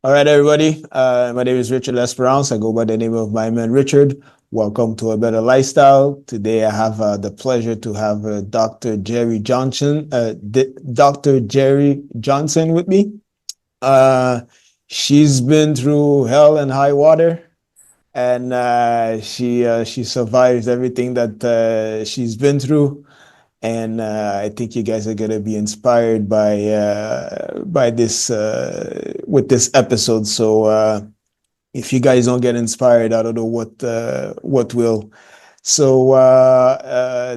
All right, everybody. My name is Richard.Lesperance. I go by the name of my man Richard. Welcome to A Better Lifestyle. Today, I have the pleasure to have Dr. Jerri Johnson, Dr. Jerri Johnson with me. Uh, she's been through hell and high water, and she survives everything that she's been through. And I think you guys are gonna be inspired by this with this episode. So if you guys don't get inspired, I don't know what will. So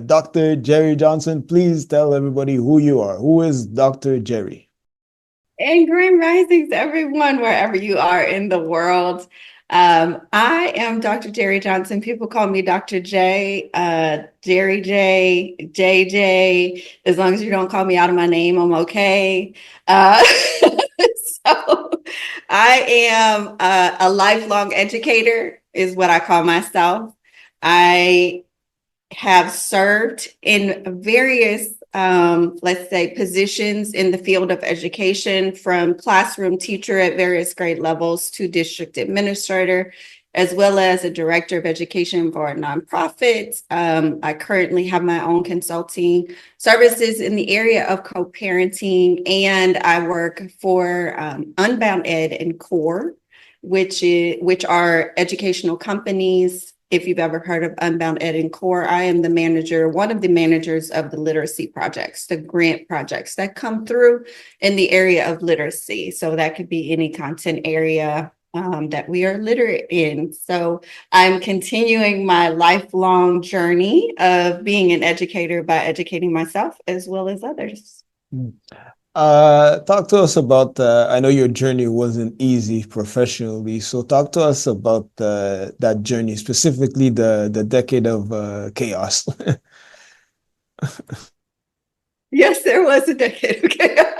Dr. Jerri Johnson, please tell everybody who you are. Who is Dr. Jerri? And grand risings, everyone, wherever you are in the world. I am Dr. Jerri Johnson. People call me Dr. J, Jerry J, JJ. As long as you don't call me out of my name, I'm okay. So I am a lifelong educator, is what I call myself. I have served in various let's say, positions in the field of education, from classroom teacher at various grade levels to district administrator, as well as a director of education for a nonprofit. I currently have my own consulting services in the area of co-parenting, and I work for Unbound Ed and Core, which are educational companies. If you've ever heard of Unbound Ed and Core, I am the manager, one of the managers of the literacy projects, the grant projects that come through in the area of literacy. So that could be any content area that we are literate in. So I'm continuing my lifelong journey of being an educator by educating myself as well as others. Talk to us about, I know your journey wasn't easy professionally, so talk to us about that journey, specifically the decade of chaos. Yes, there was a decade of chaos.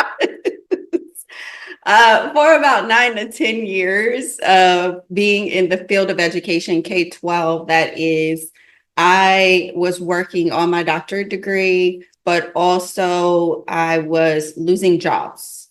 For about 9 to 10 years of being in the field of education, K-12, that is, I was working on my doctorate degree, but also I was losing jobs.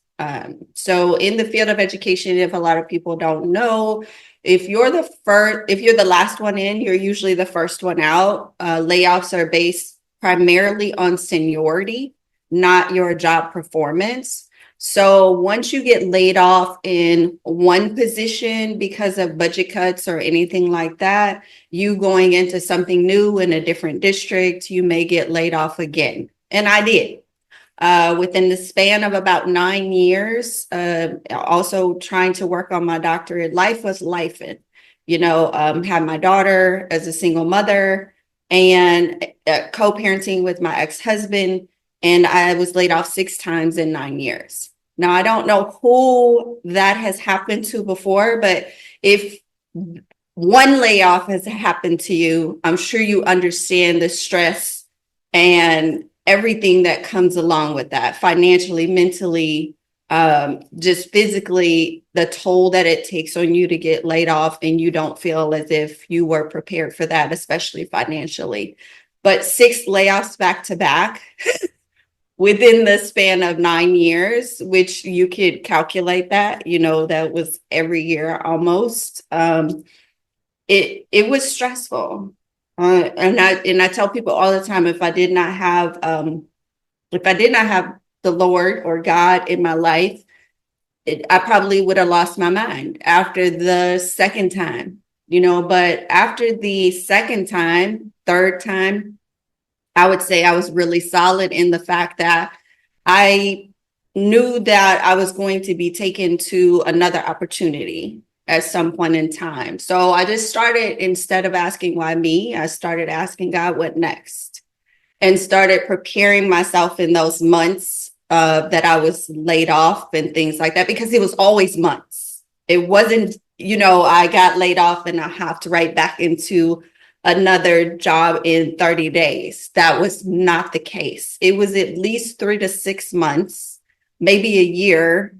So in the field of education, if a lot of people don't know, if you're the last one in, you're usually the first one out. Layoffs are based primarily on seniority, not your job performance. So once you get laid off in one position because of budget cuts or anything like that, you going into something new in a different district, you may get laid off again. And I did. Within the span of about 9 years, also trying to work on my doctorate, life was lifing. Had my daughter as a single mother and co-parenting with my ex-husband. And I was laid off 6 times in 9 years. Now, I don't know who that has happened to before, but if one layoff has happened to you, I'm sure you understand the stress and everything that comes along with that, financially, mentally, just physically, the toll that it takes on you to get laid off, and you don't feel as if you were prepared for that, especially financially. But 6 layoffs back to back within the span of 9 years, which you could calculate that, that was every year almost. It was stressful. And I tell people all the time, if I did not have the Lord or God in my life, I probably would have lost my mind after the second time, but after the second time, third time, I would say I was really solid in the fact that I knew that I was going to be taken to another opportunity at some point in time. So I just started, instead of asking why me, I started asking God, what next? And started preparing myself in those months that I was laid off and things like that, because it was always months. It wasn't, I got laid off and I hopped right back into another job in 30 days. That was not the case. It was at least 3 to 6 months, maybe a year,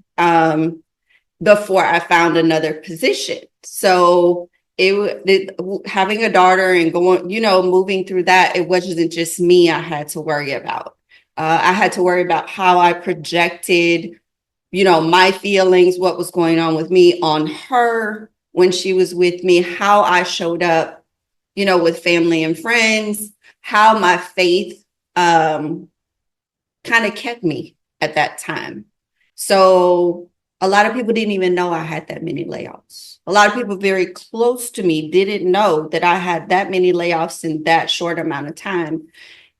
before I found another position. So having a daughter and going, moving through that, it wasn't just me I had to worry about. I had to worry about how I projected, my feelings, what was going on with me, on her when she was with me, how I showed up, with family and friends, how my faith kind of kept me at that time. So a lot of people didn't even know I had that many layoffs. A lot of people very close to me didn't know that I had that many layoffs in that short amount of time.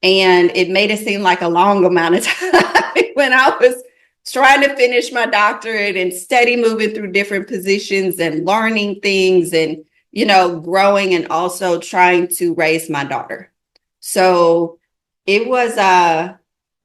And it made it seem like a long amount of time when I was trying to finish my doctorate and steady moving through different positions and learning things and, growing and also trying to raise my daughter. So it was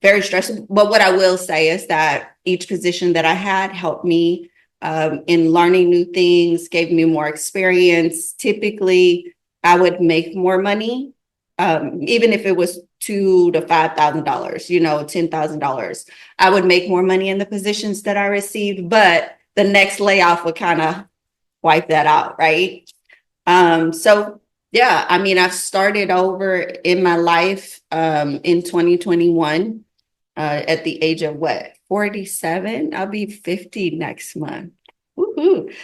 very stressful. But what I will say is that each position that I had helped me in learning new things, gave me more experience. Typically, I would make more money, even if it was $2,000 to $5,000, $10,000. I would make more money in the positions that I received, but the next layoff would kind of wipe that out, right? So yeah, I mean, I've started over in my life in 2021 at the age of 47? I'll be 50 next month. Woohoo.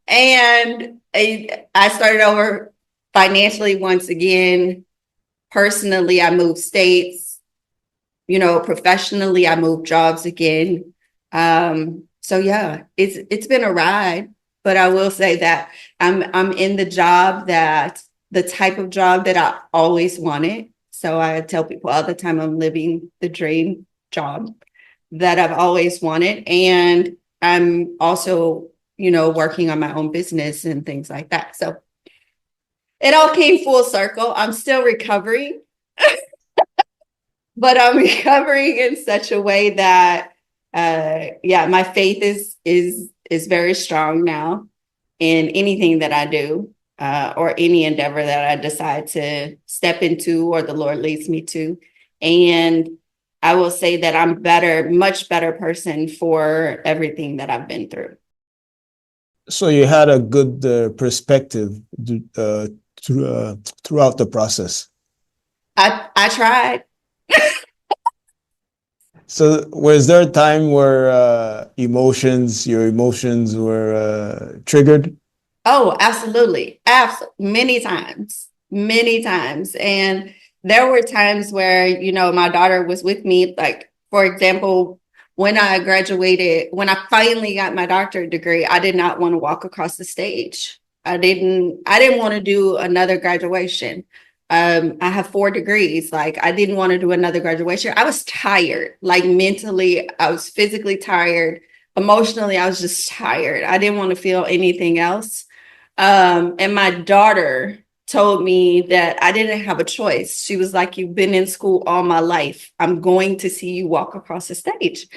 And I started over financially once again. Personally, I moved states. Professionally, I moved jobs again. So yeah, it's been a ride, but I will say that I'm in the type of job that I always wanted. So I tell people all the time I'm living the dream job that I've always wanted. And I'm also, working on my own business and things like that. So it all came full circle. I'm still recovering, but I'm recovering in such a way that, my faith is very strong now in anything that I do, or any endeavor that I decide to step into or the Lord leads me to. And I will say that I'm much better person for everything that I've been through. So you had a good perspective throughout the process. I tried. So was there a time where your emotions were triggered? Oh, absolutely. Many times, many times. And there were times where, my daughter was with me. Like, for example, when I finally got my doctorate degree, I did not want to walk across the stage. I didn't want to do another graduation. I have 4 degrees. Like, I didn't want to do another graduation. I was tired, like mentally, I was physically tired. Emotionally, I was just tired. I didn't want to feel anything else. And my daughter told me that I didn't have a choice. She was like, "You've been in school all my life. I'm going to see you walk across the stage."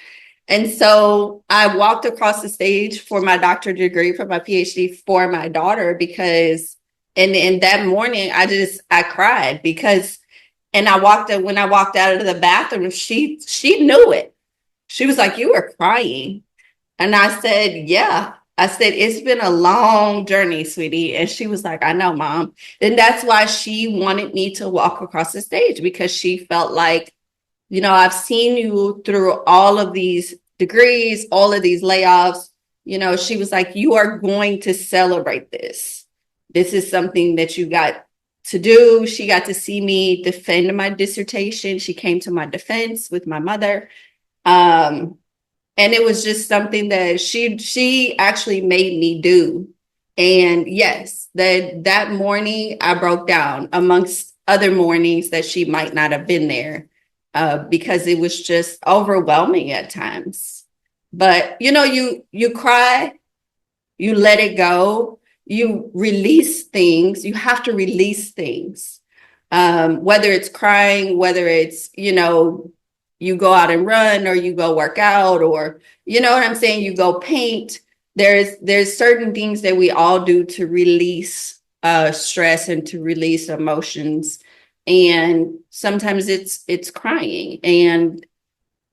And so I walked across the stage for my doctorate degree, for my PhD, for my daughter, because, and in that morning, I cried because, and when I walked out of the bathroom, she knew it. She was like, "You were crying." And I said, "Yeah." I said, "It's been a long journey, sweetie." And she was like, "I know, Mom." And that's why she wanted me to walk across the stage, because she felt like, I've seen you through all of these degrees, all of these layoffs. She was like, "You are going to celebrate this. This is something that you got to do." She got to see me defend my dissertation. She came to my defense with my mother. And it was just something that she actually made me do. And yes, that morning I broke down, amongst other mornings that she might not have been there, because it was just overwhelming at times. But you cry, you let it go, you release things. You have to release things, whether it's crying, whether it's you go out and run, or you go work out, or what I'm saying, you go paint. There's certain things that we all do to release stress and to release emotions. And sometimes it's crying, and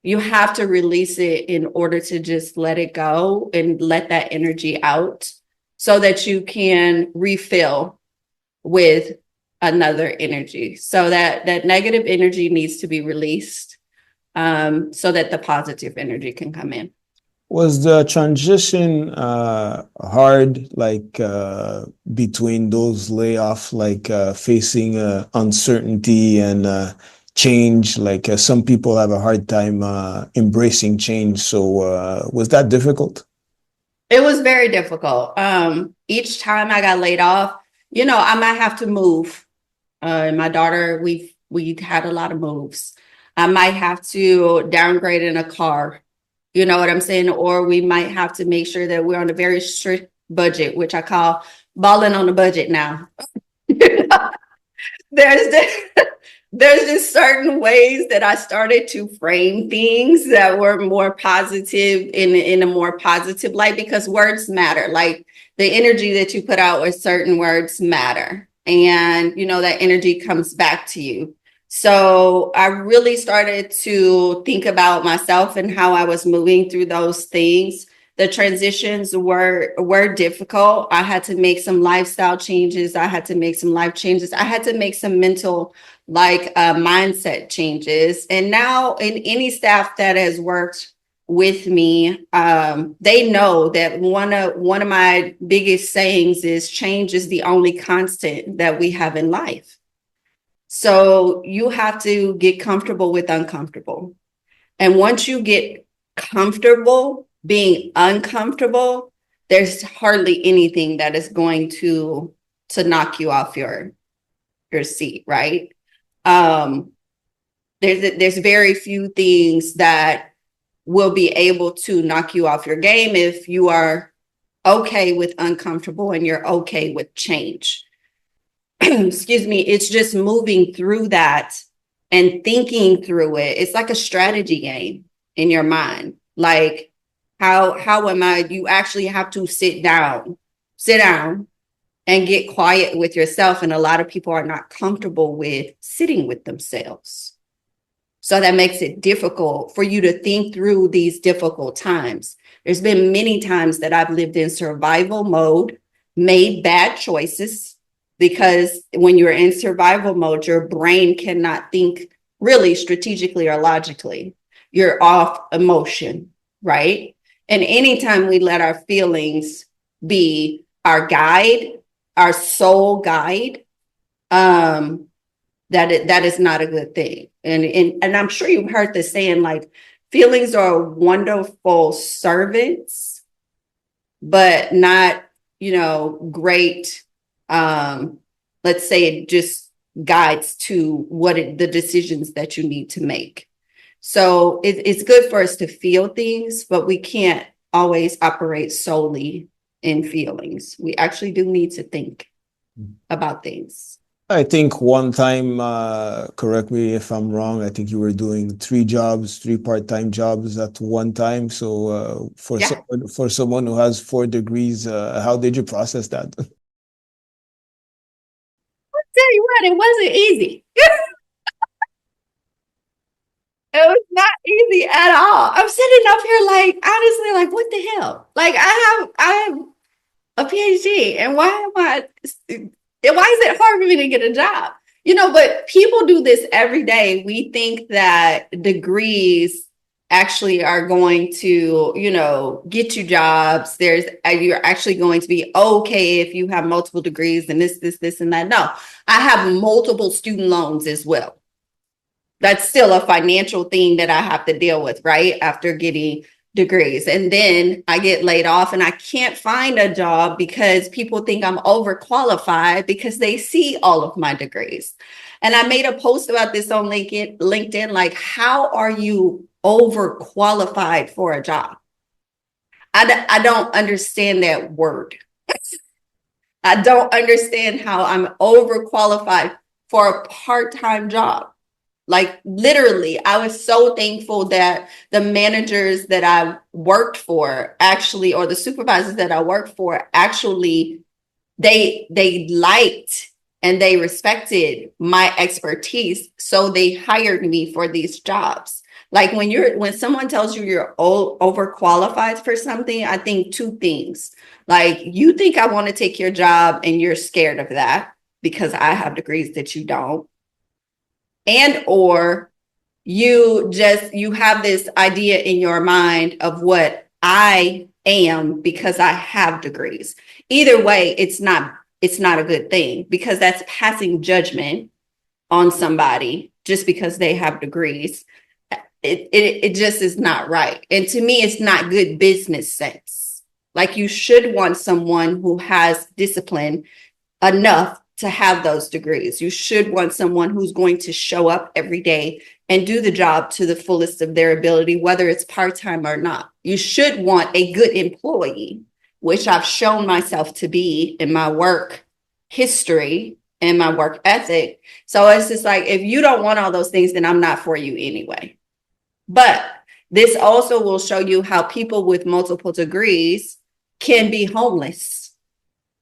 you have to release it in order to just let it go and let that energy out, so that you can refill with another energy. So that negative energy needs to be released. so that the positive energy can come in. Was the transition hard, like between those layoff, like facing uncertainty and change? Like some people have a hard time embracing change. So was that difficult? It was very difficult. Each time I got laid off, I might have to move. My daughter, we had a lot of moves. I might have to downgrade in a car. You know what I'm saying? Or we might have to make sure that we're on a very strict budget, which I call balling on a budget now. There's this, there's just certain ways that I started to frame things that were more positive in a more positive light, because words matter. Like the energy that you put out with certain words matter. And, that energy comes back to you. So I really started to think about myself and how I was moving through those things. The transitions were difficult. I had to make some lifestyle changes. I had to make some life changes. I had to make some mental mindset changes. And now in any staff that has worked with me, they know that one of my biggest sayings is change is the only constant that we have in life. So you have to get comfortable with uncomfortable. And once you get comfortable being uncomfortable, there's hardly anything that is going to knock you off your seat, right? There's very few things that will be able to knock you off your game if you are okay with uncomfortable and you're okay with change. Excuse me, it's just moving through that and thinking through it. It's like a strategy game in your mind. Like, how am I? You actually have to sit down and get quiet with yourself. And a lot of people are not comfortable with sitting with themselves. So that makes it difficult for you to think through these difficult times. There's been many times that I've lived in survival mode, made bad choices, because when you're in survival mode, your brain cannot think really strategically or logically. You're off emotion, right? And anytime we let our feelings be our guide, our soul guide, that is not a good thing. And I'm sure you've heard the saying, like, feelings are wonderful servants, but not, great. Let's say it just guides to the decisions that you need to make. So it's good for us to feel things, but we can't always operate solely in feelings. We actually do need to think about things. I think one time, correct me if I'm wrong, I think you were doing three part-time jobs at one time. So for someone who has 4 degrees, how did you process that? Tell you what, it wasn't easy. It was not easy at all. I'm sitting up here like, honestly, like, what the hell? Like, I have a PhD, and why is it hard for me to get a job? But people do this every day. We think that degrees actually are going to, get you jobs. You're actually going to be okay if you have multiple degrees and this, and that. No, I have multiple student loans as well. That's still a financial thing that I have to deal with, right? After getting degrees. And then I get laid off and I can't find a job because people think I'm overqualified because they see all of my degrees. And I made a post about this on LinkedIn, like, how are you overqualified for a job? I don't understand that word. I don't understand how I'm overqualified for a part-time job. Like, literally, I was so thankful that the managers that I worked for actually, or the supervisors that I worked for actually, they liked and they respected my expertise. So they hired me for these jobs. Like, when someone tells you you're overqualified for something, I think 2 things. Like, you think I want to take your job and you're scared of that because I have degrees that you don't. And or you have this idea in your mind of what I am because I have degrees. Either way, it's not a good thing, because that's passing judgment on somebody just because they have degrees. It just is not right. And to me, it's not good business sense. Like, you should want someone who has discipline enough to have those degrees. You should want someone who's going to show up every day and do the job to the fullest of their ability, whether it's part-time or not. You should want a good employee, which I've shown myself to be in my work history and my work ethic. So it's just like, if you don't want all those things, then I'm not for you anyway. But this also will show you how people with multiple degrees can be homeless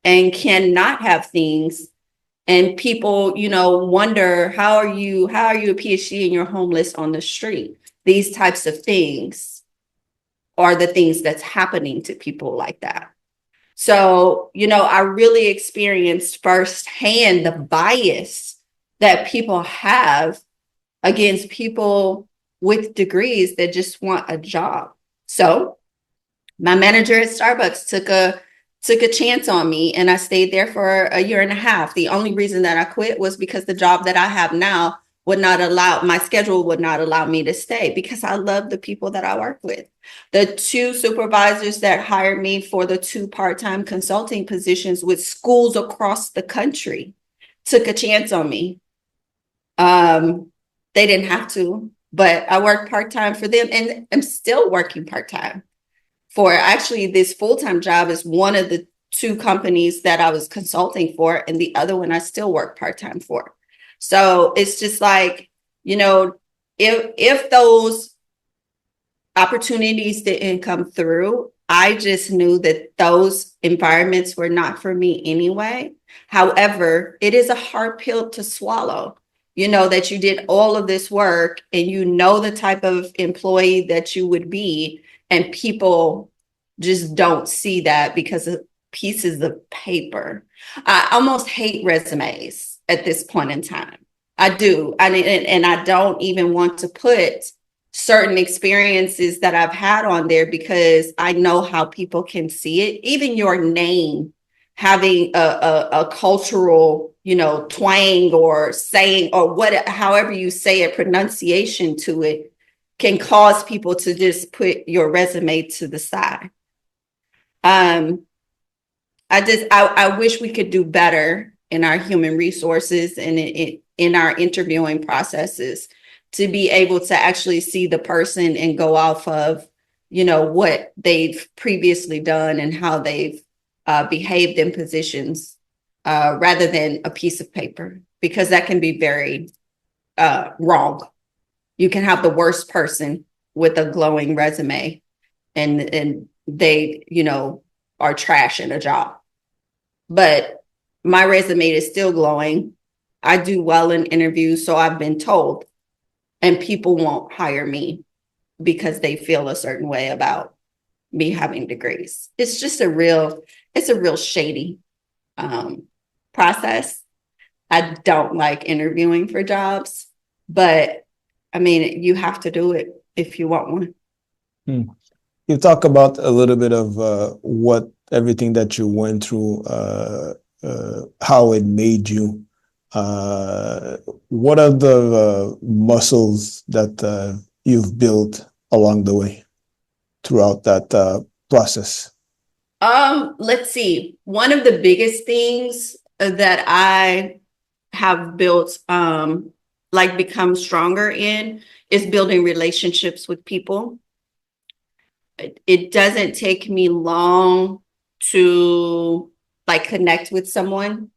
and cannot have things. And people, wonder, how are you a PhD and you're homeless on the street? These types of things are the things that's happening to people like that. So, I really experienced firsthand the bias that people have against people with degrees that just want a job. So my manager at Starbucks took a chance on me, and I stayed there for a year and a half. The only reason that I quit was because the job that I have now my schedule would not allow me to stay, because I love the people that I work with. The two supervisors that hired me for the 2 part-time consulting positions with schools across the country took a chance on me. They didn't have to, but I worked part-time for them, and I'm still working part-time for, actually, this full-time job is one of the 2 companies that I was consulting for, and the other one I still work part-time for. So it's just like, if those opportunities didn't come through, I just knew that those environments were not for me anyway. However, it is a hard pill to swallow, that you did all of this work and the type of employee that you would be, and people just don't see that because of pieces of paper. I almost hate resumes at this point in time. I do. And I don't even want to put certain experiences that I've had on there, because I know how people can see it. Even your name having a cultural, twang or saying, or however you say it, pronunciation to it, can cause people to just put your resume to the side. I wish we could do better in our human resources and in our interviewing processes, to be able to actually see the person and go off of, what they've previously done and how they've behaved in positions, rather than a piece of paper, because that can be very wrong. You can have the worst person with a glowing resume, and they, are trash in a job. But my resume is still glowing. I do well in interviews, so I've been told, and people won't hire me because they feel a certain way about me having degrees. It's just a real shady process. I don't like interviewing for jobs, but I mean, you have to do it if you want one. You talk about a little bit of what everything that you went through, how it made you. What are the muscles that you've built along the way throughout that process? Let's see. One of the biggest things that I have built, become stronger in, is building relationships with people. It doesn't take me long to connect with someone.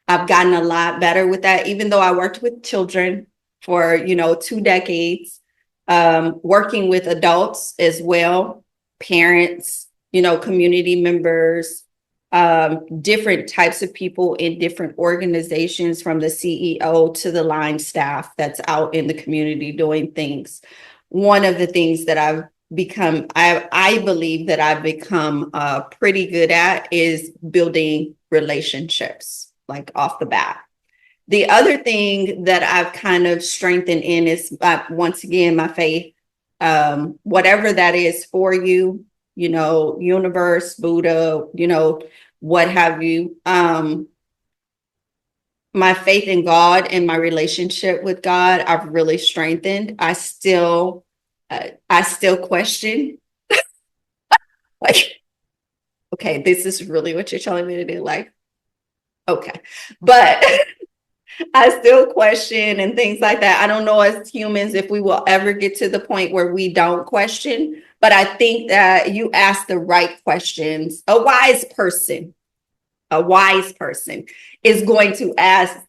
I've gotten a lot better with that, even though I worked with children for, 2 decades, working with adults as well, parents, community members, different types of people in different organizations, from the CEO to the line staff that's out in the community doing things. One of the things that I believe that I've become pretty good at is building relationships, off the bat. The other thing that I've kind of strengthened in is, once again, my faith. Whatever that is for you, universe, Buddha, what have you. My faith in God and my relationship with God, I've really strengthened. I still question, like, okay, this is really what you're telling me to do. Like, okay, but I still question and things like that. I don't know as humans if we will ever get to the point where we don't question, but I think that you ask the right questions. A wise person is going to ask,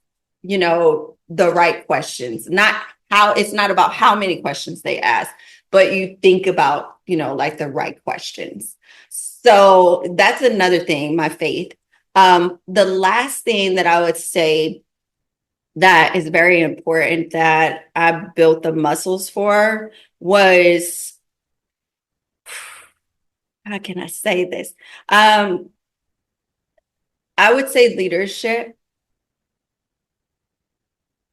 the right questions. It's not about how many questions they ask, but you think about, like the right questions. So that's another thing, my faith. The last thing that I would say that is very important that I built the muscles for was, how can I say this? I would say leadership.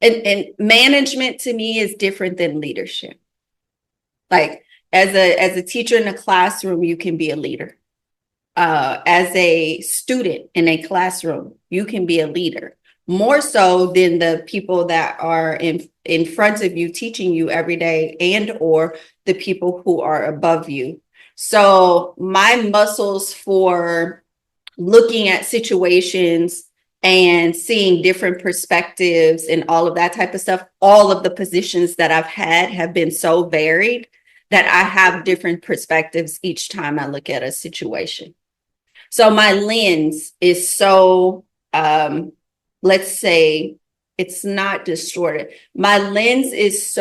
And management to me is different than leadership. Like as a teacher in a classroom, you can be a leader. As a student in a classroom, you can be a leader. More so than the people that are in front of you teaching you every day, and or the people who are above you. So my muscles for looking at situations and seeing different perspectives and all of that type of stuff, all of the positions that I've had have been so varied that I have different perspectives each time I look at a situation. So my lens is so, let's say it's not distorted. My lenses,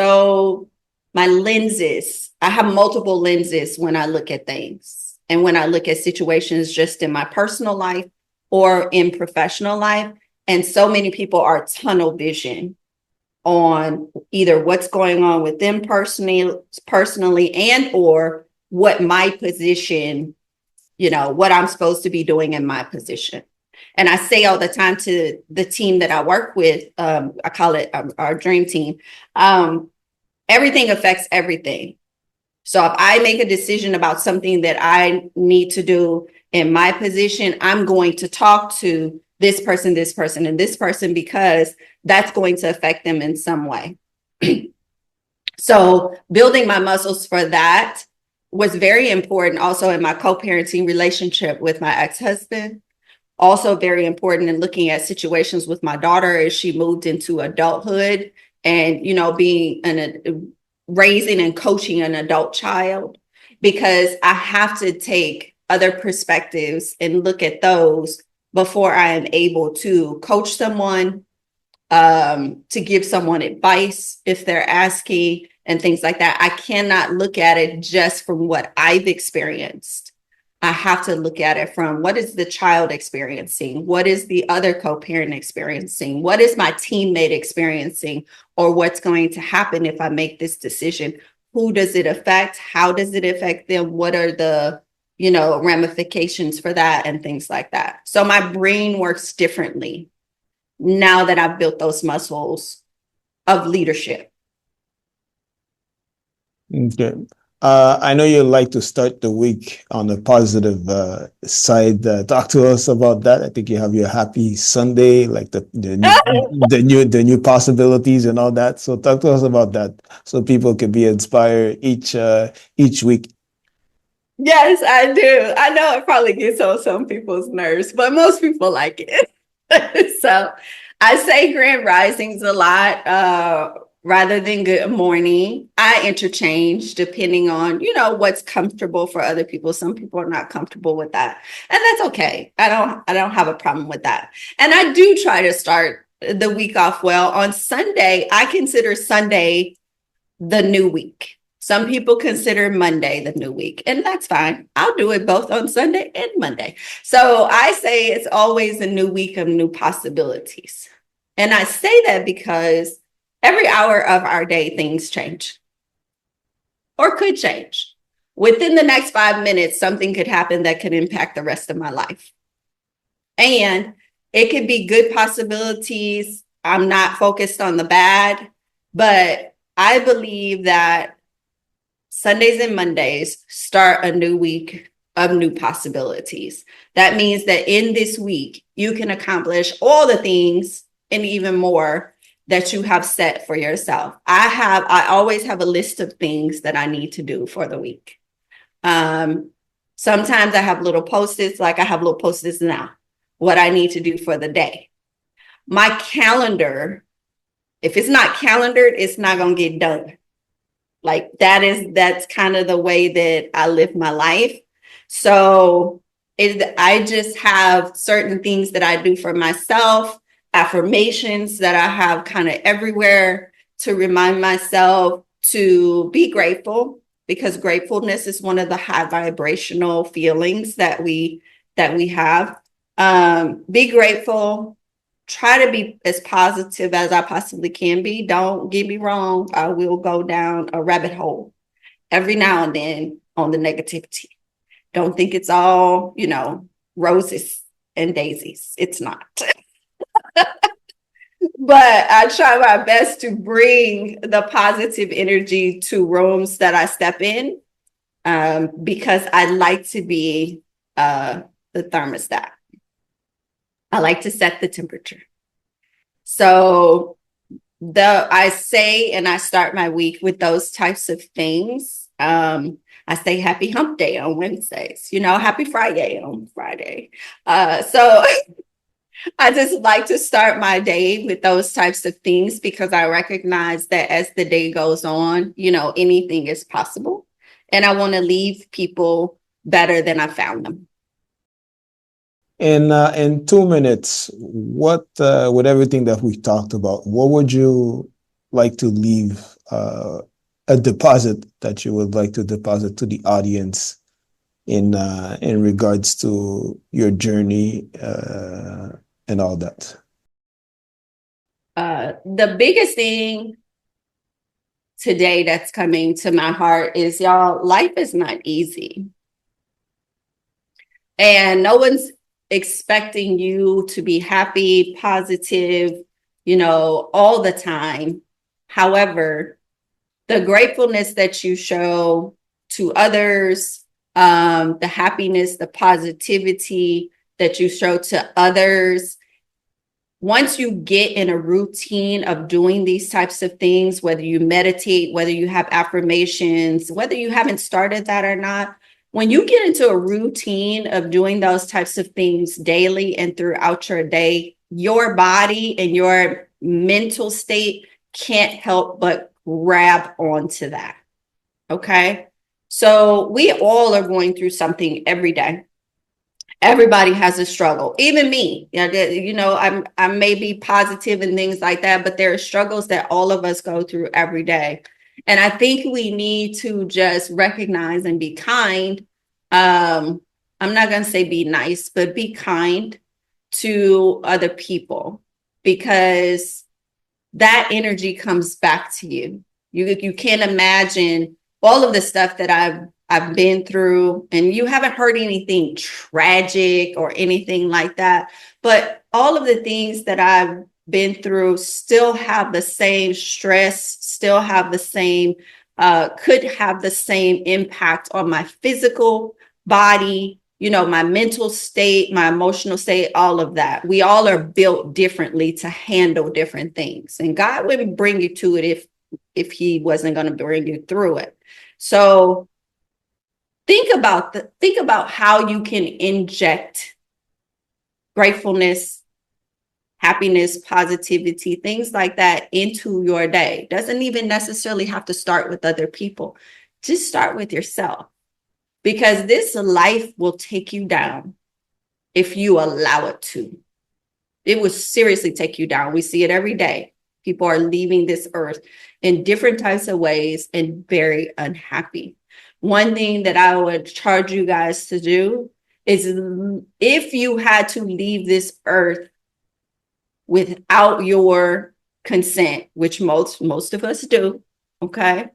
I have multiple lenses when I look at things and when I look at situations just in my personal life or in professional life. And so many people are tunnel vision on either what's going on with them personally and or what my position, what I'm supposed to be doing in my position. And I say all the time to the team that I work with, I call it our dream team. Everything affects everything. So if I make a decision about something that I need to do in my position, I'm going to talk to this person, and this person, because that's going to affect them in some way. So building my muscles for that was very important also in my co-parenting relationship with my ex-husband. Also very important in looking at situations with my daughter as she moved into adulthood and, being raising and coaching an adult child, because I have to take other perspectives and look at those before I am able to coach someone, to give someone advice if they're asking and things like that. I cannot look at it just from what I've experienced. I have to look at it from what is the child experiencing? What is the other co-parent experiencing? What is my teammate experiencing? Or what's going to happen if I make this decision? Who does it affect? How does it affect them? What are the, ramifications for that and things like that? So my brain works differently now that I've built those muscles of leadership. Okay. I know you like to start the week on the positive side. Talk to us about that. I think you have your happy Sunday, like the new possibilities and all that. So talk to us about that, so people can be inspired each week. Yes, I do. I know it probably gets on some people's nerves, but most people like it. So I say grand risings a lot. Rather than good morning. I interchange depending on, what's comfortable for other people. Some people are not comfortable with that, and that's okay. I don't have a problem with that. And I do try to start the week off well. On Sunday, I consider Sunday the new week. Some people consider Monday the new week, and that's fine. I'll do it both on Sunday and Monday. So I say it's always a new week of new possibilities. And I say that because every hour of our day, things change or could change. Within the next 5 minutes, something could happen that could impact the rest of my life. And it could be good possibilities I'm not focused on the bad, but I believe that Sundays and Mondays start a new week of new possibilities. That means that in this week, you can accomplish all the things and even more that you have set for yourself. I always have a list of things that I need to do for the week. Sometimes I have little post-its, like I have little post-its now, what I need to do for the day. My calendar, if it's not calendared, it's not going to get done. Like that's kind of the way that I live my life. So I just have certain things that I do for myself, affirmations that I have kind of everywhere to remind myself to be grateful, because gratefulness is one of the high vibrational feelings that we have. Be grateful. Try to be as positive as I possibly can be. Don't get me wrong. I will go down a rabbit hole every now and then on the negativity. Don't think it's all, roses and daisies. It's not. But I try my best to bring the positive energy to rooms that I step in, because I like to be the thermostat. I like to set the temperature. So I say, and I start my week with those types of things. I say happy hump day on Wednesdays, happy Friday on Friday. So I just like to start my day with those types of things, because I recognize that as the day goes on, anything is possible. And I want to leave people better than I found them. In 2 minutes, what with everything that we talked about, what would you like to leave a deposit that you would like to deposit to the audience in regards to your journey and all that? The biggest thing today that's coming to my heart is, y'all, life is not easy. And no one's expecting you to be happy, positive, all the time. However, the gratefulness that you show to others, the happiness, the positivity that you show to others, once you get in a routine of doing these types of things, whether you meditate, whether you have affirmations, whether you haven't started that or not, when you get into a routine of doing those types of things daily and throughout your day, your body and your mental state can't help but grab onto that. Okay. So we all are going through something every day. Everybody has a struggle, even me. I may be positive and things like that, but there are struggles that all of us go through every day. And I think we need to just recognize and be kind. I'm not going to say be nice, but be kind to other people, because that energy comes back to you. You can't imagine all of the stuff that I've been through, and you haven't heard anything tragic or anything like that, but all of the things that I've been through still have the same stress, still have the same, could have the same impact on my physical body, my mental state, my emotional state, all of that. We all are built differently to handle different things. And God wouldn't bring you to it if he wasn't going to bring you through it. So think about how you can inject gratefulness, happiness, positivity, things like that into your day. Doesn't even necessarily have to start with other people. Just start with yourself, because this life will take you down if you allow it to. It will seriously take you down. We see it every day. People are leaving this earth in different types of ways and very unhappy. One thing that I would charge you guys to do is, if you had to leave this earth without your consent, which most of us do, okay?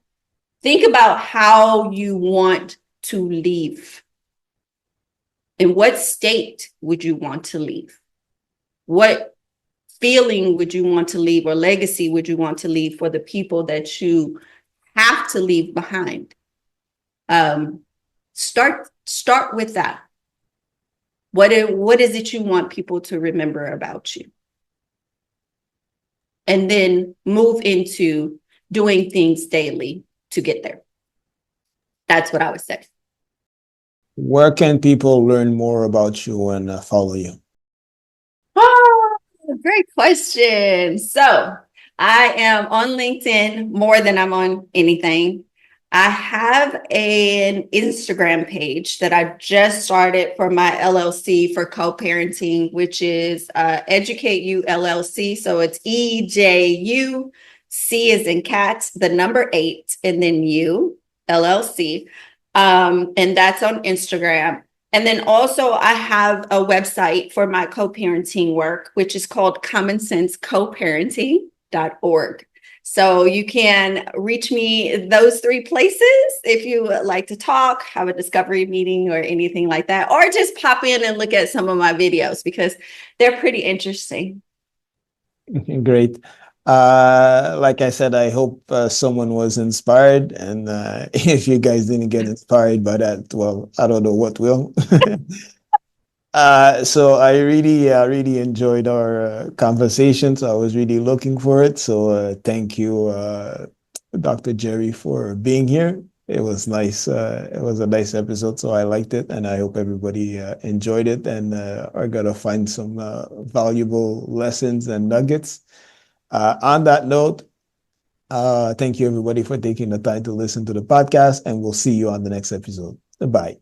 Think about how you want to leave. In what state would you want to leave? What feeling would you want to leave, or legacy would you want to leave for the people that you have to leave behind? Start with that. What is it you want people to remember about you? And then move into doing things daily to get there. That's what I would say. Where can people learn more about you and follow you? Oh, great question. So I am on LinkedIn more than I'm on anything. I have an Instagram page that I just started for my LLC for co-parenting, which is Educate You LLC. So it's EJU, C is in cat, the number 8, and then U LLC. And that's on Instagram. And then also I have a website for my co-parenting work, which is called commonsensecoparenting.org. So you can reach me those 3 places if you would like to talk, have a discovery meeting or anything like that, or just pop in and look at some of my videos because they're pretty interesting. Great. Like I said, I hope someone was inspired. And if you guys didn't get inspired by that, well, I don't know what will. So I really enjoyed our conversation. So I was really looking for it. So thank you, Dr. Jerri, for being here. It was nice. It was a nice episode, so I liked it, and I hope everybody enjoyed it and are gonna find some valuable lessons and nuggets. On that note, thank you everybody for taking the time to listen to the podcast, and we'll see you on the next episode. Bye.